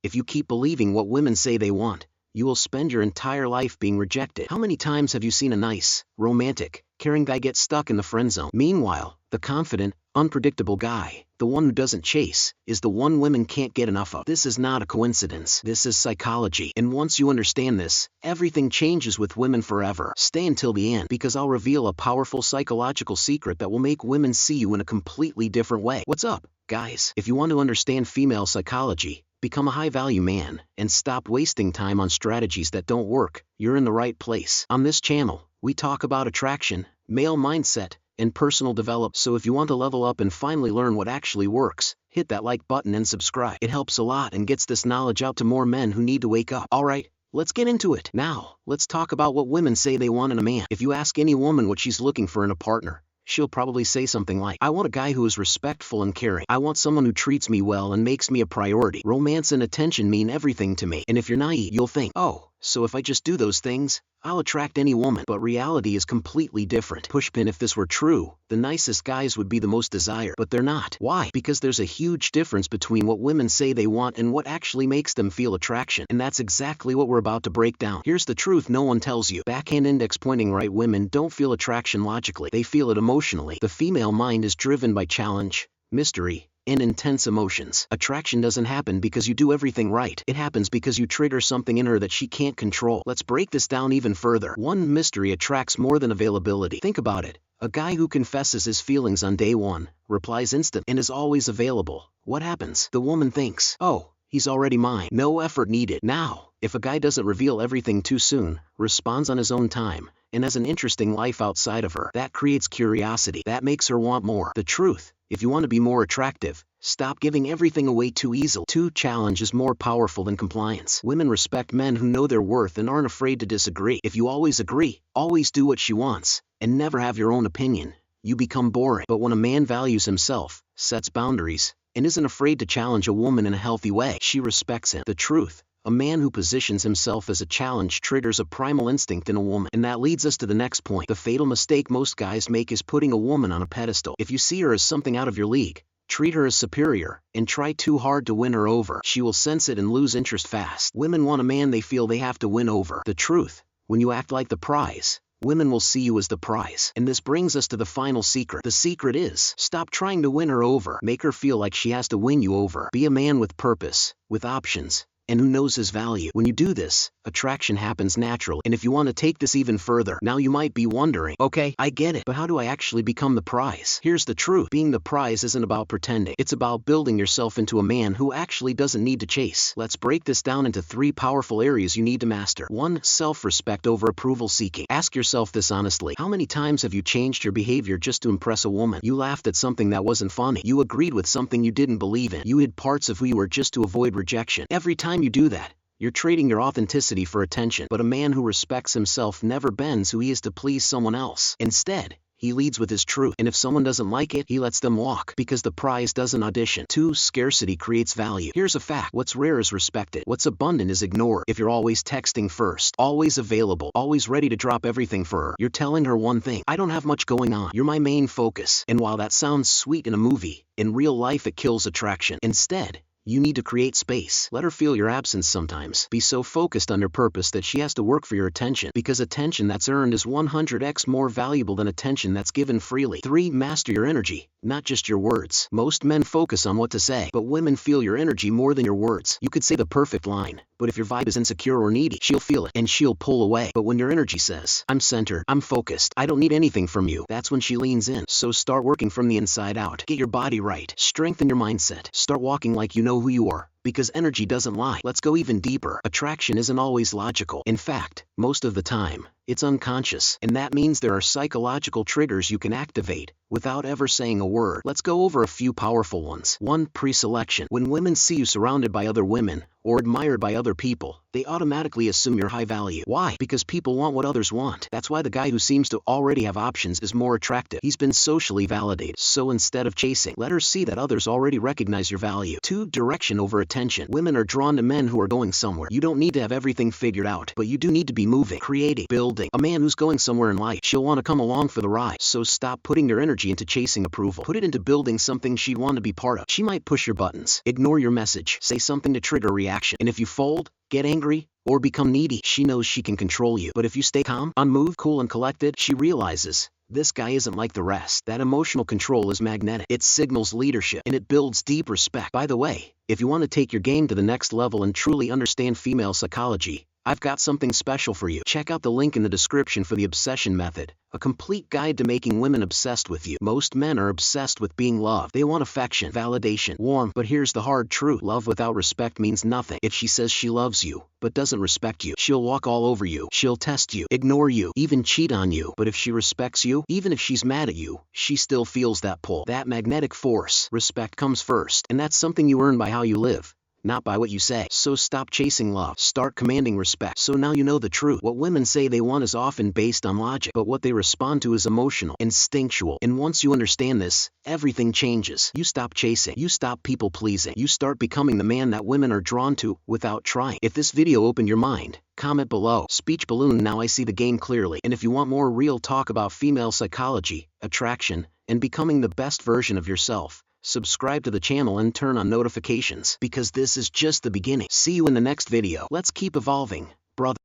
If you keep believing what women say they want, you will spend your entire life being rejected. How many times have you seen a nice, romantic, caring guy get stuck in the friend zone? Meanwhile, the confident, unpredictable guy, the one who doesn't chase, is the one women can't get enough of. This is not a coincidence. This is psychology. And once you understand this, everything changes with women forever. Stay until the end, because I'll reveal a powerful psychological secret that will make women see you in a completely different way. What's up, guys? If you want to understand female psychology, become a high-value man, and stop wasting time on strategies that don't work, you're in the right place. On this channel, we talk about attraction, male mindset, and personal development. So if you want to level up and finally learn what actually works, hit that like button and subscribe. It helps a lot and gets this knowledge out to more men who need to wake up. Alright, let's get into it. Now, let's talk about what women say they want in a man. If you ask any woman what she's looking for in a partner, she'll probably say something like, I want a guy who is respectful and caring. I want someone who treats me well and makes me a priority. Romance and attention mean everything to me. And if you're naive, you'll think, oh, so if I just do those things, I'll attract any woman. But reality is completely different. Pushpin, if this were true, the nicest guys would be the most desired. But they're not. Why? Because there's a huge difference between what women say they want and what actually makes them feel attraction. And that's exactly what we're about to break down. Here's the truth no one tells you. Backhand index pointing right, women don't feel attraction logically. They feel it emotionally. The female mind is driven by challenge, mystery, and intense emotions. Attraction doesn't happen because you do everything right. It happens because you trigger something in her that she can't control. Let's break this down even further. 1. Mystery attracts more than availability. Think about it. A guy who confesses his feelings on day 1, replies instant, and is always available. What happens? The woman thinks, oh, he's already mine. No effort needed. Now, if a guy doesn't reveal everything too soon, responds on his own time, and has an interesting life outside of her, that creates curiosity. That makes her want more. The truth, if you want to be more attractive, stop giving everything away too easily. 2. Challenge is more powerful than compliance. Women respect men who know their worth and aren't afraid to disagree. If you always agree, always do what she wants, and never have your own opinion, you become boring. But when a man values himself, sets boundaries, and isn't afraid to challenge a woman in a healthy way, she respects him. The truth, a man who positions himself as a challenge triggers a primal instinct in a woman. And that leads us to the next point. The fatal mistake most guys make is putting a woman on a pedestal. If you see her as something out of your league, treat her as superior, and try too hard to win her over, she will sense it and lose interest fast. Women want a man they feel they have to win over. The truth, when you act like the prize, women will see you as the prize. And this brings us to the final secret. The secret is, stop trying to win her over. Make her feel like she has to win you over. Be a man with purpose, with options, and who knows his value. When you do this, attraction happens naturally. And if you want to take this even further, now you might be wondering, okay, I get it, but how do I actually become the prize? Here's the truth. Being the prize isn't about pretending. It's about building yourself into a man who actually doesn't need to chase. Let's break this down into 3 powerful areas you need to master. 1. Self-respect over approval seeking. Ask yourself this honestly. How many times have you changed your behavior just to impress a woman? You laughed at something that wasn't funny. You agreed with something you didn't believe in. You hid parts of who you were just to avoid rejection. Every time you do that, you're trading your authenticity for attention. But a man who respects himself never bends who he is to please someone else. Instead, he leads with his truth. And if someone doesn't like it, he lets them walk, because the prize doesn't audition. 2. Scarcity creates value. Here's a fact. What's rare is respected. What's abundant is ignored. If you're always texting first, always available, always ready to drop everything for her, you're telling her one thing: I don't have much going on. You're my main focus. And while that sounds sweet in a movie, in real life it kills attraction. Instead, you need to create space. Let her feel your absence sometimes. Be so focused on her purpose that she has to work for your attention, because attention that's earned is 100x more valuable than attention that's given freely. 3. Master your energy, not just your words. Most men focus on what to say, but women feel your energy more than your words. You could say the perfect line, but if your vibe is insecure or needy, she'll feel it, and she'll pull away. But when your energy says, I'm centered, I'm focused, I don't need anything from you, that's when she leans in. So start working from the inside out. Get your body right. Strengthen your mindset. Start walking like you know who you are, because energy doesn't lie. Let's go even deeper. Attraction isn't always logical. In fact, most of the time, it's unconscious. And that means there are psychological triggers you can activate without ever saying a word. Let's go over a few powerful ones. 1. Pre-selection. When women see you surrounded by other women, or admired by other people, they automatically assume you're high value. Why? Because people want what others want. That's why the guy who seems to already have options is more attractive. He's been socially validated. So instead of chasing, let her see that others already recognize your value. 2. Direction over attention. Women are drawn to men who are going somewhere. You don't need to have everything figured out, but you do need to be moving, creating, building. A man who's going somewhere in life, she'll want to come along for the ride. So stop putting your energy into chasing approval. Put it into building something she'd want to be part of. She might push your buttons, ignore your message, say something to trigger a reaction. And if you fold, get angry, or become needy, she knows she can control you. But if you stay calm, unmoved, cool, and collected, she realizes this guy isn't like the rest. That emotional control is magnetic. It signals leadership, and it builds deep respect. By the way, if you want to take your game to the next level and truly understand female psychology, I've got something special for you. Check out the link in the description for the obsession method, a complete guide to making women obsessed with you. Most men are obsessed with being loved. They want affection, validation, warmth. But here's the hard truth. Love without respect means nothing. If she says she loves you, but doesn't respect you, she'll walk all over you. She'll test you, ignore you, even cheat on you. But if she respects you, even if she's mad at you, she still feels that pull, that magnetic force. Respect comes first, and that's something you earn by how you live, not by what you say. So stop chasing love. Start commanding respect. So now you know the truth. What women say they want is often based on logic, but what they respond to is emotional, instinctual. And once you understand this, everything changes. You stop chasing. You stop people pleasing. You start becoming the man that women are drawn to without trying. If this video opened your mind, comment below. Speech balloon. Now I see the game clearly. And if you want more real talk about female psychology, attraction, and becoming the best version of yourself, subscribe to the channel and turn on notifications, because this is just the beginning. See you in the next video. Let's keep evolving, brother.